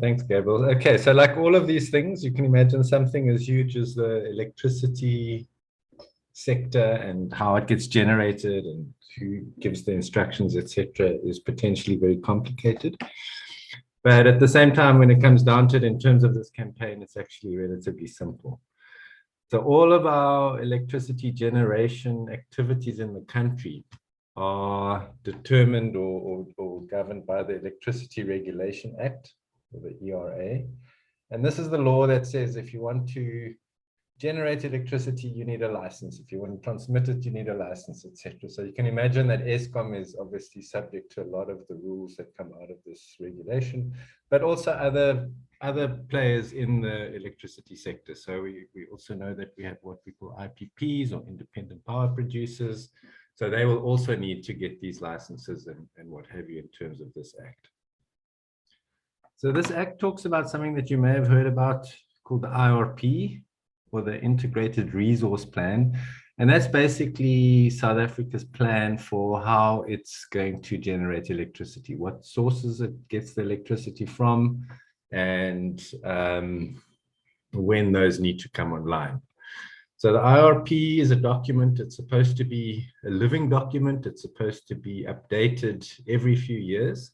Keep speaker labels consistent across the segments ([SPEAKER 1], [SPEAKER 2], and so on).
[SPEAKER 1] Thanks, Gabriel. Okay, so like all of these things, you can imagine something as huge as the electricity sector and how it gets generated and who gives the instructions, etc., is potentially very complicated. But at the same time, when it comes down to it, in terms of this campaign, it's actually relatively simple. So all of our electricity generation activities in the country are determined or governed by the Electricity Regulation Act, or the ERA. And this is the law that says if you want to generate electricity, you need a license. If you want to transmit it, you need a license, etc. So you can imagine that ESCOM is obviously subject to a lot of the rules that come out of this regulation, but also other players in the electricity sector. So we also know that we have what we call IPPs, or independent power producers. So they will also need to get these licenses and what have you in terms of this act. So this act talks about something that you may have heard about called the IRP, or the Integrated Resource Plan. And that's basically South Africa's plan for how it's going to generate electricity, what sources it gets the electricity from, and when those need to come online. So the IRP is a document. It's supposed to be a living document. It's supposed to be updated every few years.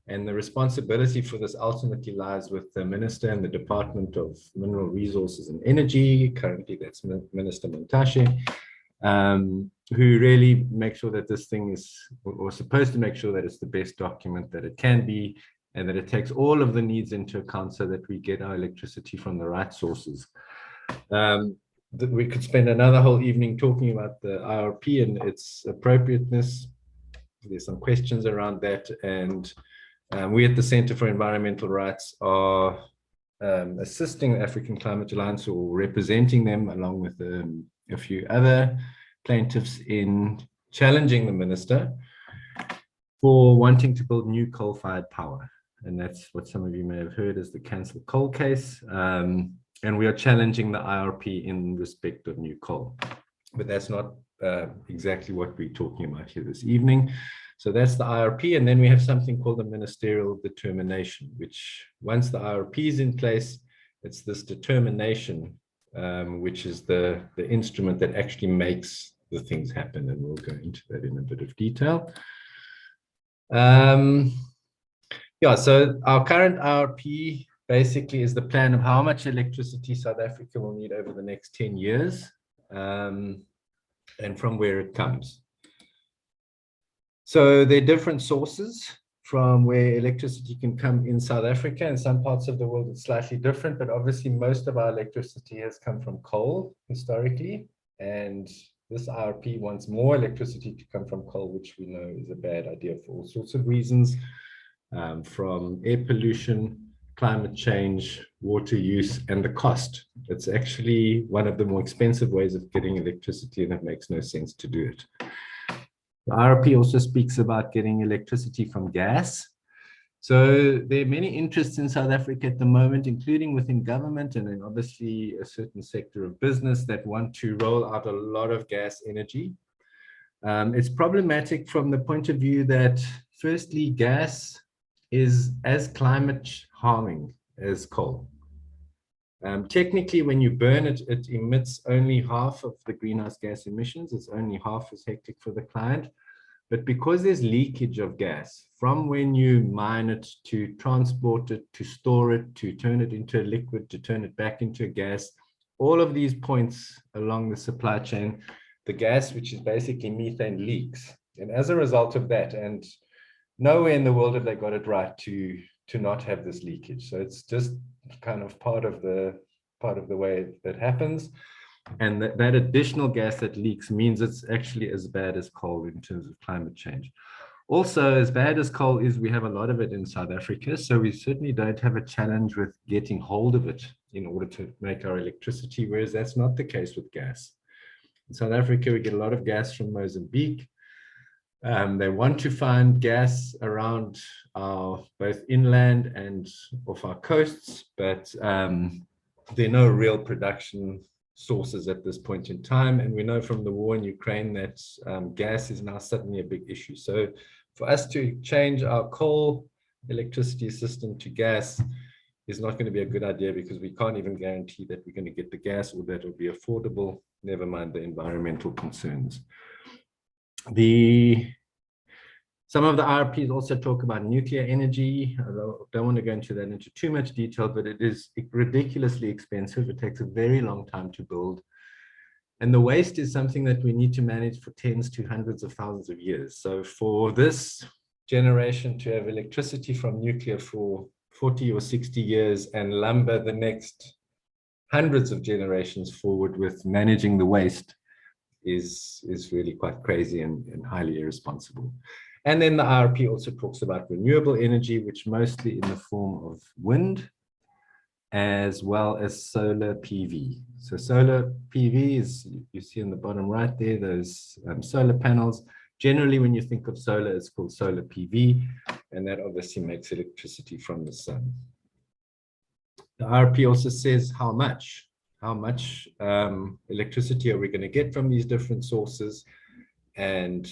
[SPEAKER 1] And the responsibility for this ultimately lies with the Minister and the Department of Mineral Resources and Energy. Currently, that's Minister Montashe, who really make sure that this thing is, or supposed to make sure that it's the best document that it can be, and that it takes all of the needs into account so that we get our electricity from the right sources. We could spend another whole evening talking about the IRP and its appropriateness. There's some questions around that, and we at the Center for Environmental Rights are assisting the African Climate Alliance, or representing them along with a few other plaintiffs in challenging the minister for wanting to build new coal-fired power. And that's what some of you may have heard as the cancel coal case. And we are challenging the IRP in respect of new coal. But that's not exactly what we're talking about here this evening. So that's the IRP, and then we have something called the ministerial determination, which once the IRP is in place, it's this determination, which is the instrument that actually makes the things happen, and we'll go into that in a bit of detail. Yeah, so our current IRP basically is the plan of how much electricity South Africa will need over the next 10 years, and from where it comes. So there are different sources from where electricity can come in South Africa. In some parts of the world, it's slightly different, but obviously most of our electricity has come from coal historically. And this IRP wants more electricity to come from coal, which we know is a bad idea for all sorts of reasons, from air pollution, climate change, water use, and the cost. It's actually one of the more expensive ways of getting electricity, and it makes no sense to do it. The IRP also speaks about getting electricity from gas. So there are many interests in South Africa at the moment, including within government, and then obviously a certain sector of business that want to roll out a lot of gas energy. It's problematic from the point of view that, firstly, gas is as climate harming as coal. Technically, when you burn it, it emits only half of the greenhouse gas emissions. It's only half as hectic for the client. But because there's leakage of gas from when you mine it, to transport it, to store it, to turn it into a liquid, to turn it back into a gas, all of these points along the supply chain, the gas, which is basically methane, leaks. And as a result of that, and nowhere in the world have they got it right to not have this leakage. So it's just kind of part of the way that happens. And that additional gas that leaks means it's actually as bad as coal in terms of climate change. Also, as bad as coal is, we have a lot of it in South Africa, so we certainly don't have a challenge with getting hold of it in order to make our electricity, whereas that's not the case with gas. In South Africa, we get a lot of gas from Mozambique. They want to find gas around our both inland and off our coasts, but there are no real production sources at this point in time. And we know from the war in Ukraine that gas is now suddenly a big issue. So for us to change our coal electricity system to gas is not going to be a good idea because we can't even guarantee that we're going to get the gas or that it will be affordable, never mind the environmental concerns. Some of the IRPs also talk about nuclear energy. I don't want to go into that into too much detail, but it is ridiculously expensive. It takes a very long time to build. And the waste is something that we need to manage for tens to hundreds of thousands of years. So for this generation to have electricity from nuclear for 40 or 60 years and lumber the next hundreds of generations forward with managing the waste is really quite crazy and highly irresponsible. And then the IRP also talks about renewable energy, which mostly in the form of wind, as well as solar PV. So solar PV is, you see in the bottom right there, those solar panels. Generally, when you think of solar, it's called solar PV, and that obviously makes electricity from the sun. The IRP also says how much electricity are we going to get from these different sources. And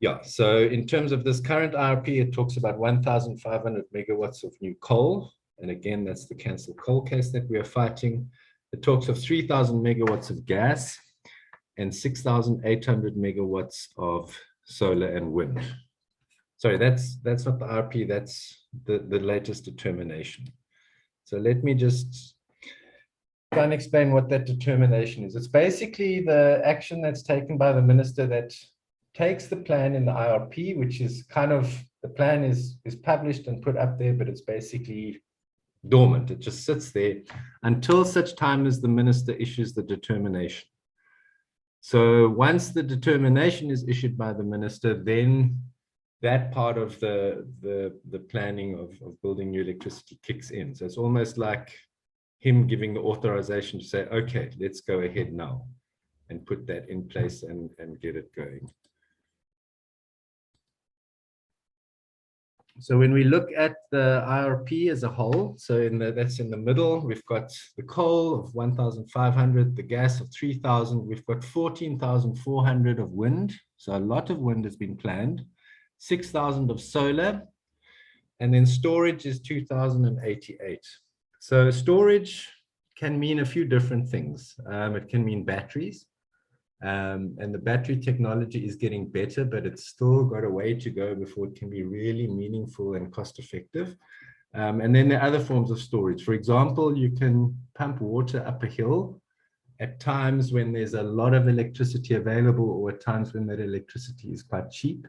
[SPEAKER 1] yeah, so in terms of this current IRP, it talks about 1,500 megawatts of new coal. And again, that's the cancelled coal case that we are fighting. It talks of 3,000 megawatts of gas and 6,800 megawatts of solar and wind. Sorry, that's not the IRP, that's the latest determination. So let me just try and explain what that determination is. It's basically the action that's taken by the minister that takes the plan in the IRP, which is kind of, the plan is published and put up there, but it's basically dormant. It just sits there until such time as the minister issues the determination. So once the determination is issued by the minister, then that part of the planning of building new electricity kicks in. So it's almost like him giving the authorization to say, okay, let's go ahead now and put that in place and get it going. So when we look at the IRP as a whole, so that's in the middle, we've got the coal of 1,500, the gas of 3,000, we've got 14,400 of wind. So a lot of wind has been planned, 6,000 of solar, and then storage is 2,088. So storage can mean a few different things. It can mean batteries. And the battery technology is getting better, but it's still got a way to go before it can be really meaningful and cost effective. And then there are other forms of storage. For example, you can pump water up a hill at times when there's a lot of electricity available, or at times when that electricity is quite cheap.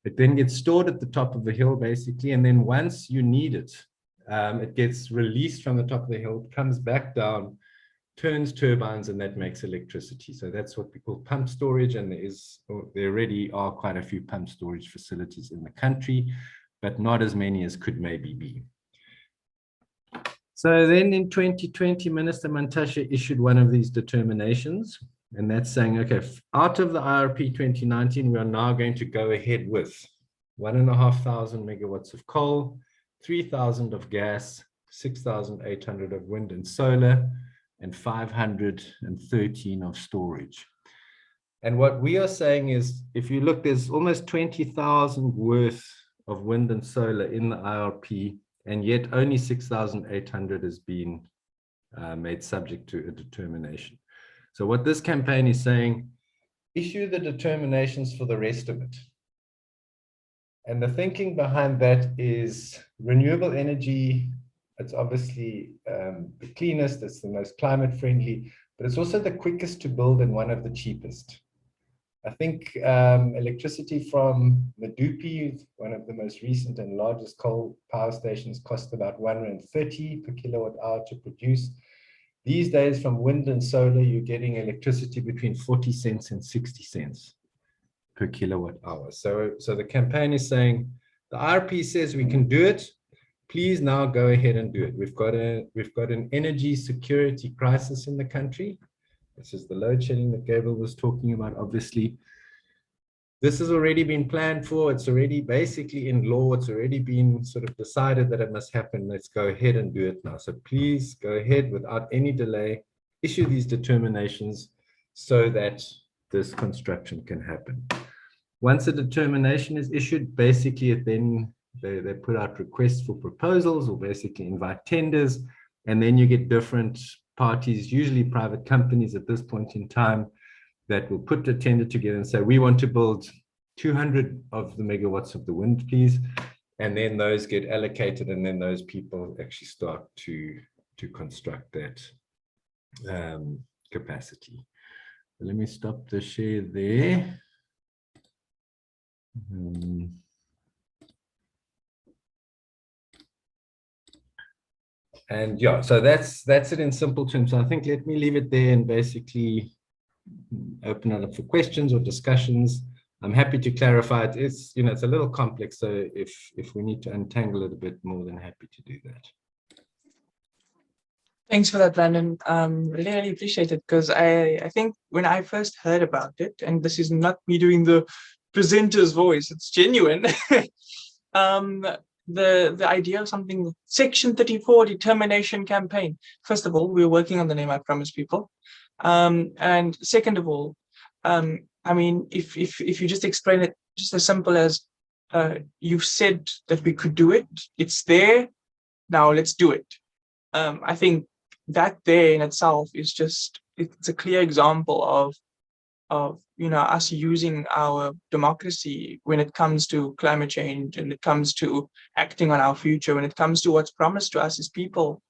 [SPEAKER 1] It then gets stored at the top of the hill, basically, and then once you need it, it gets released from the top of the hill, comes back down, turns turbines, and that makes electricity. So that's what we call pump storage, and there already are quite a few pump storage facilities in the country, but not as many as could maybe be. So then in 2020, Minister Mantashe issued one of these determinations, and that's saying, okay, out of the IRP 2019, we are now going to go ahead with 1,500 megawatts of coal, 3,000 of gas, 6,800 of wind and solar, and 513 of storage. And what we are saying is, if you look, there's almost 20,000 worth of wind and solar in the IRP, and yet only 6,800 has been made subject to a determination. So what this campaign is saying, issue the determinations for the rest of it. And the thinking behind that is renewable energy. It's obviously the cleanest, it's the most climate friendly, but it's also the quickest to build and one of the cheapest. I think electricity from Medupi, one of the most recent and largest coal power stations, cost about R1.30 per kilowatt hour to produce. These days from wind and solar, you're getting electricity between 40 cents and 60 cents per kilowatt hour. So the campaign is saying, the IRP says we can do it. Please now go ahead and do it. We've got an energy security crisis in the country. This is the load shedding that Gabriel was talking about. Obviously, this has already been planned for. It's already basically in law. It's already been sort of decided that it must happen. Let's go ahead and do it now. So please go ahead without any delay, issue these determinations so that this construction can happen. Once a determination is issued, basically it then They put out requests for proposals or basically invite tenders. And then you get different parties, usually private companies at this point in time, that will put the tender together and say, we want to build 200 of the megawatts of the wind, please. And then those get allocated, and then those people actually start to construct that capacity. Let me stop the share there. And yeah, so that's it in simple terms. So I think let me leave it there and basically open it up for questions or discussions. I'm happy to clarify it. It's, you know, it's a little complex, so if we need to untangle it a bit, more than happy to do that.
[SPEAKER 2] Thanks for that, Brandon. Really appreciate it, because I think when I first heard about it, and this is not me doing the presenter's voice, it's genuine. The idea of something, Section 34 determination campaign. First of all, we're working on the name, I promise people. And second of all, I mean, if you just explain it just as simple as you've said that we could do it, it's there, now let's do it. I think that there in itself is just, it's a clear example of you know, us using our democracy when it comes to climate change, and it comes to acting on our future, when it comes to what's promised to us as people